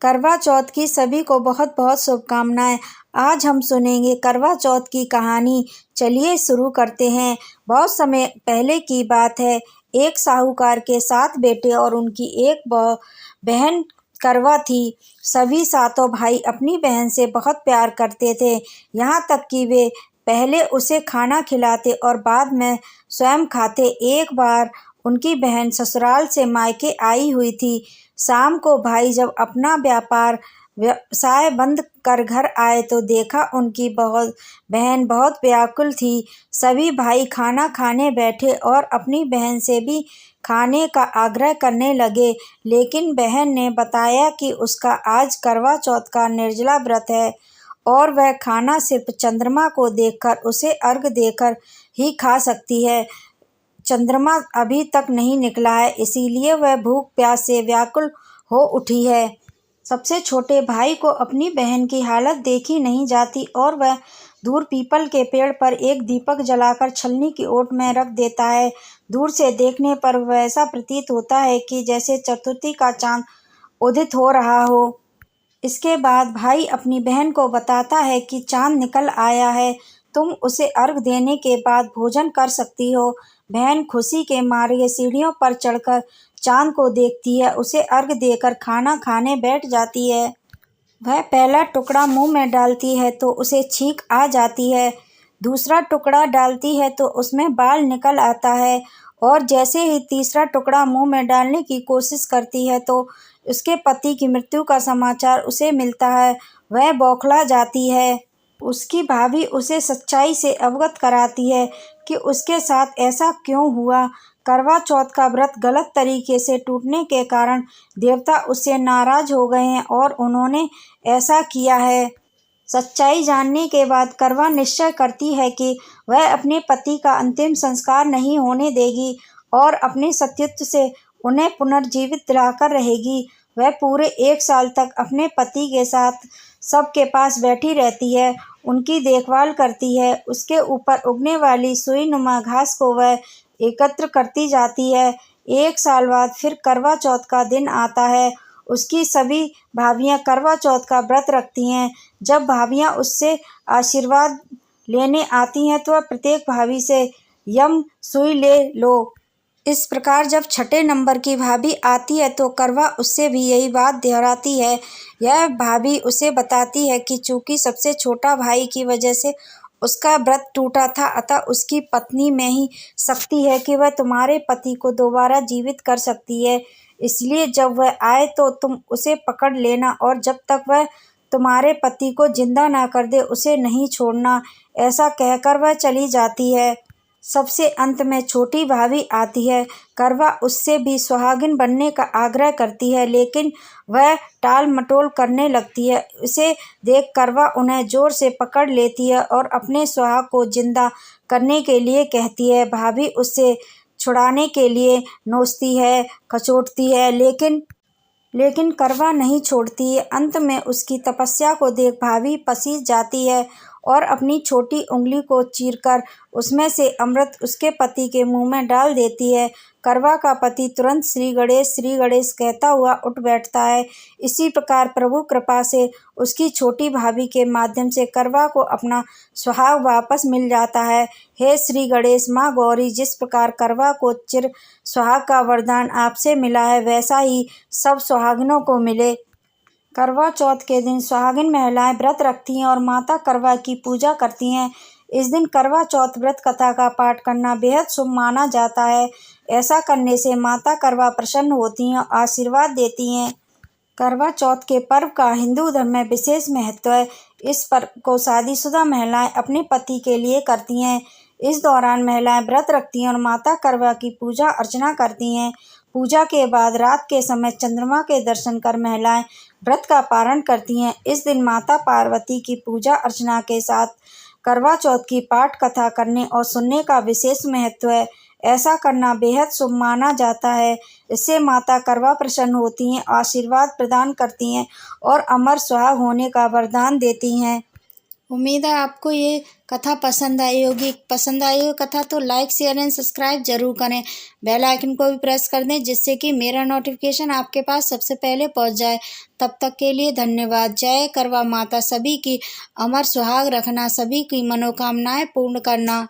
करवा चौथ की सभी को बहुत बहुत शुभकामनाएं। आज हम सुनेंगे करवा चौथ की कहानी। चलिए शुरू करते हैं। बहुत समय पहले की बात है। एक साहूकार के 7 बेटे और उनकी एक बहन करवा थी। सभी सातों भाई अपनी बहन से बहुत प्यार करते थे, यहाँ तक कि वे पहले उसे खाना खिलाते और बाद में स्वयं खाते। एक बार उनकी बहन ससुराल से मायके आई हुई थी। शाम को भाई जब अपना व्यवसाय बंद कर घर आए तो देखा उनकी बहन बहुत व्याकुल थी। सभी भाई खाना खाने बैठे और अपनी बहन से भी खाने का आग्रह करने लगे, लेकिन बहन ने बताया कि उसका आज करवा चौथ का निर्जला व्रत है और वह खाना सिर्फ चंद्रमा को देखकर, उसे अर्घ देकर ही खा सकती है। चंद्रमा अभी तक नहीं निकला है, इसीलिए वह भूख प्यास से व्याकुल हो उठी है। सबसे छोटे भाई को अपनी बहन की हालत देखी नहीं जाती और वह दूर पीपल के पेड़ पर एक दीपक जलाकर छलनी की ओट में रख देता है। दूर से देखने पर वैसा प्रतीत होता है कि जैसे चतुर्थी का चांद उदित हो रहा हो। इसके बाद भाई अपनी बहन को बताता है कि चांद निकल आया है, तुम उसे अर्घ देने के बाद भोजन कर सकती हो। बहन खुशी के मारे सीढ़ियों पर चढ़कर चांद को देखती है, उसे अर्घ देकर खाना खाने बैठ जाती है। वह पहला टुकड़ा मुंह में डालती है तो उसे छींक आ जाती है, दूसरा टुकड़ा डालती है तो उसमें बाल निकल आता है और जैसे ही तीसरा टुकड़ा मुंह में डालने की कोशिश करती है तो उसके पति की मृत्यु का समाचार उसे मिलता है। वह बौखला जाती है। उसकी भाभी उसे सच्चाई से अवगत कराती है कि उसके साथ ऐसा क्यों हुआ। करवा चौथ का व्रत गलत तरीके से टूटने के कारण देवता उससे नाराज हो गए हैं और उन्होंने ऐसा किया है। सच्चाई जानने के बाद करवा निश्चय करती है कि वह अपने पति का अंतिम संस्कार नहीं होने देगी और अपने सतीत्व से उन्हें पुनर्जीवित दिलाकर रहेगी। वह पूरे 1 साल तक अपने पति के साथ सबके पास बैठी रहती है, उनकी देखभाल करती है। उसके ऊपर उगने वाली सुईनुमा घास को वह एकत्र करती जाती है। 1 साल बाद फिर करवा चौथ का दिन आता है। उसकी सभी भाभियां करवा चौथ का व्रत रखती हैं। जब भाभियां उससे आशीर्वाद लेने आती हैं तो वह प्रत्येक भाभी से यम सुई ले लो। इस प्रकार जब छठे नंबर की भाभी आती है तो करवा उससे भी यही बात दोहराती है। यह भाभी उसे बताती है कि चूंकि सबसे छोटा भाई की वजह से उसका व्रत टूटा था, अतः उसकी पत्नी में ही शक्ति है कि वह तुम्हारे पति को दोबारा जीवित कर सकती है। इसलिए जब वह आए तो तुम उसे पकड़ लेना और जब तक वह तुम्हारे पति को जिंदा ना कर दे उसे नहीं छोड़ना। ऐसा कहकर वह चली जाती है। सबसे अंत में छोटी भाभी आती है। करवा उससे भी सुहागिन बनने का आग्रह करती है, लेकिन वह टाल मटोल करने लगती है। इसे देख करवा उन्हें जोर से पकड़ लेती है और अपने सुहाग को जिंदा करने के लिए कहती है। भाभी उससे छुड़ाने के लिए नोचती है, कचोटती है, लेकिन करवा नहीं छोड़ती है। अंत में उसकी तपस्या को देख भाभी पसीज जाती है और अपनी छोटी उंगली को चीरकर उसमें से अमृत उसके पति के मुंह में डाल देती है। करवा का पति तुरंत श्री गणेश कहता हुआ उठ बैठता है। इसी प्रकार प्रभु कृपा से उसकी छोटी भाभी के माध्यम से करवा को अपना सुहाग वापस मिल जाता है। हे श्री गणेश, माँ गौरी, जिस प्रकार करवा को चिर सुहाग का वरदान आपसे मिला है वैसा ही सब सुहागिनों को मिले। करवा चौथ के दिन सुहागिन महिलाएं व्रत रखती हैं और माता करवा की पूजा करती हैं। इस दिन करवा चौथ व्रत कथा का पाठ करना बेहद शुभ माना जाता है। ऐसा करने से माता करवा प्रसन्न होती हैं और आशीर्वाद देती हैं। करवा चौथ के पर्व का हिंदू धर्म में विशेष महत्व है। इस पर्व को शादीशुदा महिलाएं अपने पति के लिए करती हैं। इस दौरान महिलाएं व्रत रखती हैं और माता करवा की पूजा अर्चना करती हैं। पूजा के बाद रात के समय चंद्रमा के दर्शन कर महिलाएं व्रत का पारण करती हैं। इस दिन माता पार्वती की पूजा अर्चना के साथ करवा चौथ की पाठ कथा करने और सुनने का विशेष महत्व है। ऐसा करना बेहद शुभ माना जाता है। इससे माता करवा प्रसन्न होती हैं, आशीर्वाद प्रदान करती हैं और अमर सुहाग होने का वरदान देती हैं। उम्मीद है आपको ये कथा पसंद आई होगी। पसंद आई हो कथा तो लाइक शेयर एंड सब्सक्राइब जरूर करें। बेल आइकन को भी प्रेस कर दें जिससे कि मेरा नोटिफिकेशन आपके पास सबसे पहले पहुंच जाए। तब तक के लिए धन्यवाद। जय करवा माता। सभी की अमर सुहाग रखना, सभी की मनोकामनाएं पूर्ण करना।